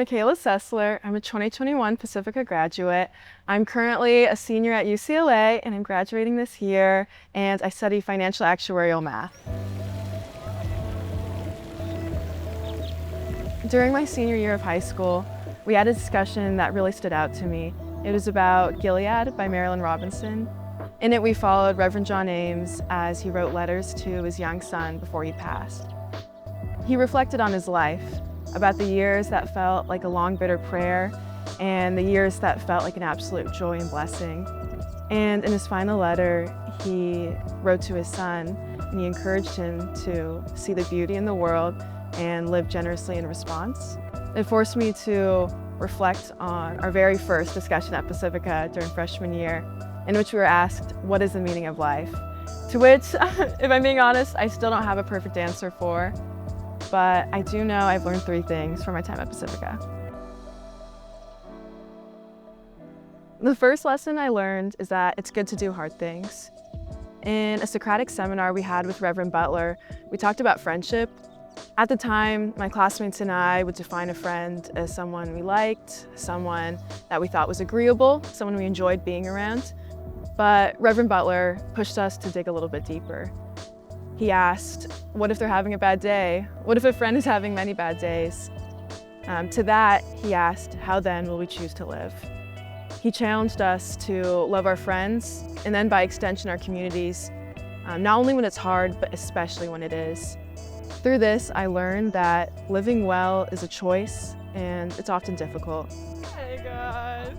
Mikaela Sesler. I'm a 2021 Pacifica graduate. I'm currently a senior at UCLA and I'm graduating this year, and I study financial actuarial math. During my senior year of high school, we had a discussion that really stood out to me. It was about Gilead by Marilyn Robinson. In it, we followed Reverend John Ames as he wrote letters to his young son before he passed. He reflected on his life, about the years that felt like a long, bitter prayer and the years that felt like an absolute joy and blessing. And in his final letter, he wrote to his son and he encouraged him to see the beauty in the world and live generously in response. It forced me to reflect on our very first discussion at Pacifica during freshman year, in which we were asked, what is the meaning of life? To which, if I'm being honest, I still don't have a perfect answer for, but I do know I've learned 3 things from my time at Pacifica. The first lesson I learned is that it's good to do hard things. In a Socratic seminar we had with Reverend Butler, we talked about friendship. At the time, my classmates and I would define a friend as someone we liked, someone that we thought was agreeable, someone we enjoyed being around. But Reverend Butler pushed us to dig a little bit deeper. He asked, what if they're having a bad day? What if a friend is having many bad days? To that, he asked, how then will we choose to live? He challenged us to love our friends, and then by extension our communities, not only when it's hard, but especially when it is. Through this, I learned that living well is a choice, and it's often difficult. Hey guys!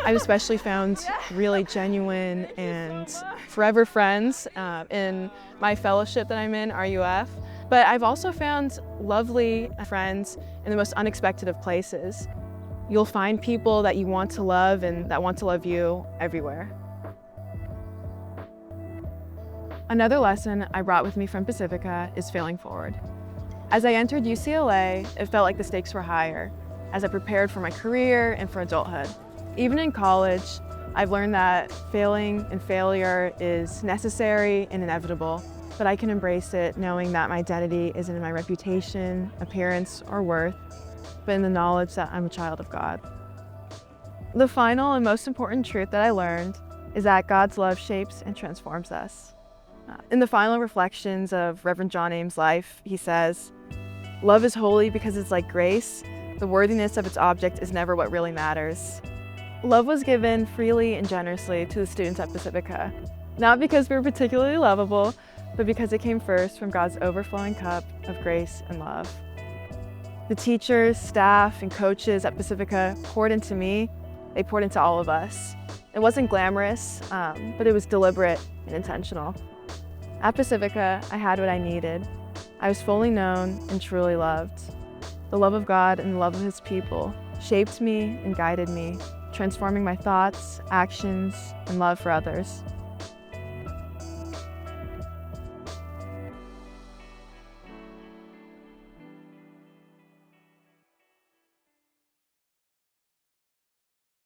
I've especially found really genuine and forever friends in my fellowship that I'm in, RUF. But I've also found lovely friends in the most unexpected of places. You'll find people that you want to love and that want to love you everywhere. Another lesson I brought with me from Pacifica is failing forward. As I entered UCLA, it felt like the stakes were higher as I prepared for my career and for adulthood. Even in college, I've learned that failing and failure is necessary and inevitable, but I can embrace it knowing that my identity isn't in my reputation, appearance, or worth, but in the knowledge that I'm a child of God. The final and most important truth that I learned is that God's love shapes and transforms us. In the final reflections of Reverend John Ames' life, he says, "Love is holy because it's like grace. The worthiness of its object is never what really matters." Love was given freely and generously to the students at Pacifica, not because we were particularly lovable, but because it came first from God's overflowing cup of grace and love. The teachers, staff, and coaches at Pacifica poured into me. They poured into all of us. It wasn't glamorous, but it was deliberate and intentional. At Pacifica, I had what I needed. I was fully known and truly loved. The love of God and the love of His people shaped me and guided me, transforming my thoughts, actions, and love for others.